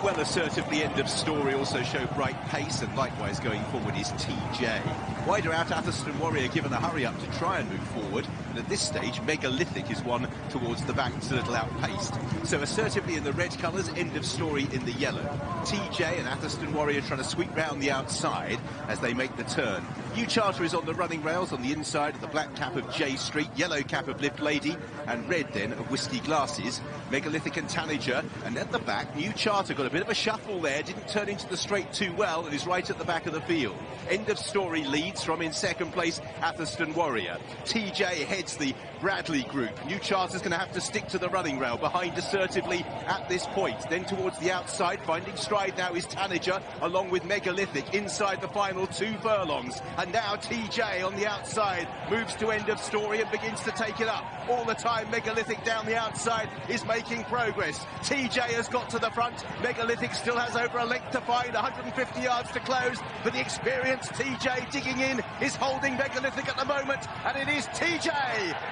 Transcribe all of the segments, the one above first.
well assertively End of Story also show bright pace, and likewise going forward is Teej. Wider out, Atherstone Warrior given a hurry up to try and move forward, and at this stage Megalithic is one towards the back that's a little outpaced. So assertively in the red colours, End of Story in the yellow. Teej and Atherstone Warrior trying to sweep round the outside as they make the turn. New Charter is on the running rails on the inside of the black cap of J Street, yellow cap of Lift Lady, and red then of Whiskey Glasses. Megalithic and Tanager, and at the back, New Charter got a bit of a shuffle there, didn't turn into the straight too well, and is right at the back of the field. End of Story leads from in second place, Atherstone Warrior. Teej heads the Bradley group. New Charter's going to have to stick to the running rail, behind assertively at this point. Then towards the outside, finding stride now is Tanager, along with Megalithic, inside the final 2 furlongs. And now Teej on the outside moves to End of Story and begins to take it up. All the time, Megalithic down the outside is making progress. Teej has got to the front. Megalithic still has over a length to find, 150 yards to close, but the experienced Teej digging in is holding Megalithic at the moment, and it is Teej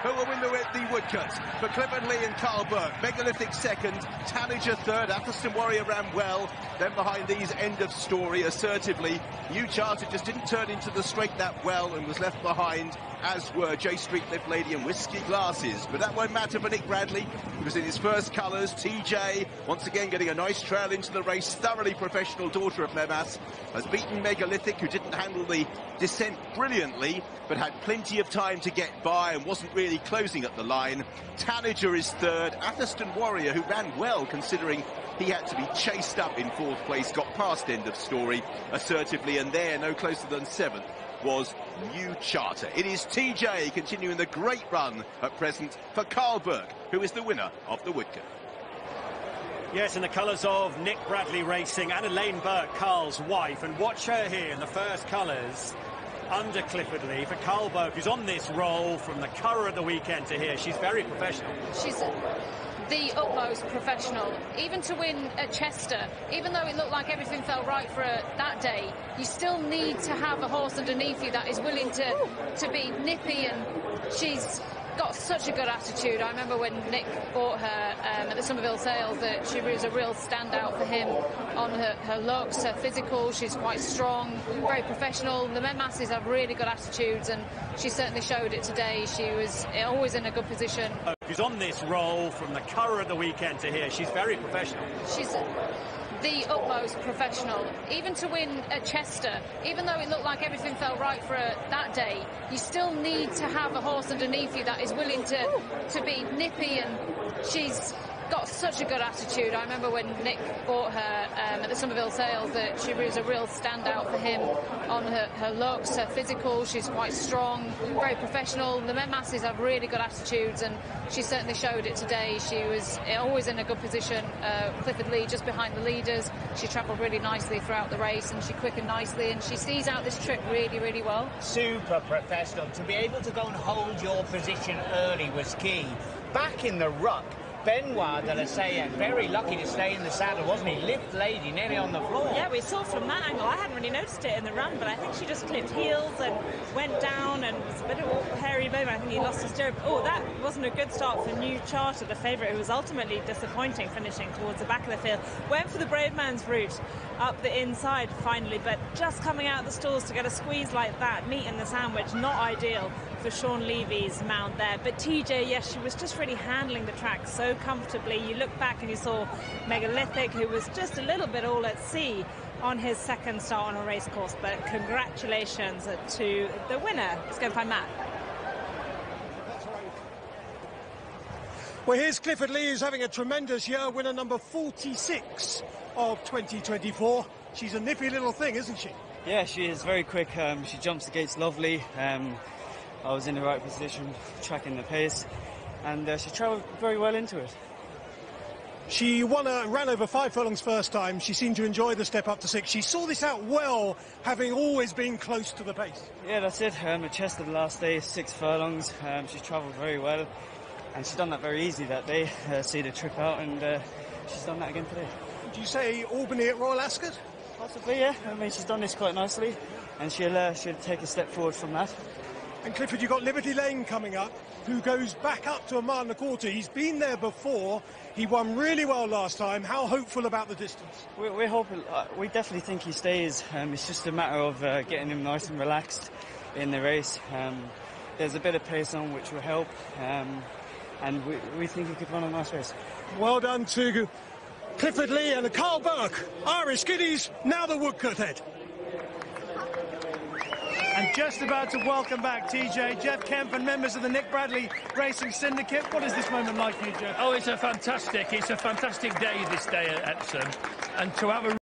who will win the woodcut for Clifford Lee and Carl Burke. Megalithic second, Tanager third, Atherstone Warrior ran well, then behind these End of Story assertively. New Charter just didn't turn into the straight that well and was left behind, as were J Street, Lift Lady and Whiskey Glasses. But that won't matter for Nick Bradley. He was in his first colours. Teej, once again getting a nice trail into the race. Thoroughly professional daughter of Lemas, has beaten Megalithic, who didn't handle the descent brilliantly, but had plenty of time to get by and wasn't really closing at the line. Tanager is third. Atherstone Warrior, who ran well considering he had to be chased up in fourth place, got past End of Story assertively, and there, no closer than seventh, was New Charter. It is Teej continuing the great run at present for Carl Burke, who is the winner of the woodcut. Yes, in the colours of Nick Bradley Racing and Elaine Burke, Carl's wife. And watch her here in the first colours under Clifford Lee for Carl Burke, who's on this roll from the colour of the weekend to here. She's very professional. She's the utmost professional. Even to win at Chester, even though it looked like everything fell right for her that day, you still need to have a horse underneath you that is willing to be nippy, and she's got such a good attitude. I remember when Nick bought her at the Somerville sales that she was a real standout for him on her looks, her physical. She's quite strong, very professional. The men masses have really good attitudes, and she certainly showed it today. She was always in a good position. Who's on this roll from the colour of the weekend to here. She's very professional. She's the utmost professional. Even to win at Chester, even though it looked like everything fell right for her that day, you still need to have a horse underneath you that is willing to be nippy, and she's got such a good attitude. I remember when Nick bought her at the Somerville sales that she was a real standout for him on her looks, her physical. She's quite strong, very professional. The men masses have really good attitudes, and she certainly showed it today. She was always in a good position. Clifford Lee just behind the leaders. She travelled really nicely throughout the race, and she quickened nicely, and she sees out this trip really, really well. Super professional. To be able to go and hold your position early was key. Back in the ruck, Benoit de la Salle, very lucky to stay in the saddle, wasn't he? Lift Lady nearly on the floor. Yeah, we saw from that angle. I hadn't really noticed it in the run, but I think she just clipped heels and went down, and it was a bit of a hairy moment. I think he lost his stirrup. Oh, that wasn't a good start for New Charter, the favourite, who was ultimately disappointing, finishing towards the back of the field. Went for the brave man's route up the inside finally, but just coming out of the stalls to get a squeeze like that, meat in the sandwich, not ideal for Sean Levy's mount there. But TJ, yes, she was just really handling the track so comfortably. You look back and you saw Megalithic, who was just a little bit all at sea on his second start on a race course. But congratulations to the winner. Let's go and find Matt. Well, here's Clifford Lee, who's having a tremendous year, winner number 46 of 2024. She's a nippy little thing, isn't she? Yeah, she is very quick. She jumps the gates lovely. I was in the right position, tracking the pace, and she travelled very well into it. She ran over 5 furlongs first time. She seemed to enjoy the step up to 6. She saw this out well, having always been close to the pace. Yeah, that's it. At Chester the last day, 6 furlongs. She's travelled very well, and she's done that very easy that day. See the trip out, and she's done that again today. Would you say Albany at Royal Ascot? Possibly, yeah. I mean, she's done this quite nicely, and she'll take a step forward from that. And Clifford, you've got Liberty Lane coming up, who goes back up to 1.25 miles. He's been there before. He won really well last time. How hopeful about the distance? We're hoping. We definitely think he stays. It's just a matter of getting him nice and relaxed in the race. There's a bit of pace on which will help, and we think he could run a nice race. Well done to Clifford Lee and Carl Burke. Irish Kiddies, now the Woodcote head. And just about to welcome back TJ, Jeff Kemp and members of the Nick Bradley Racing Syndicate. What is this moment like for you, Jeff? Oh, it's a fantastic day, this day at Epson. And to have a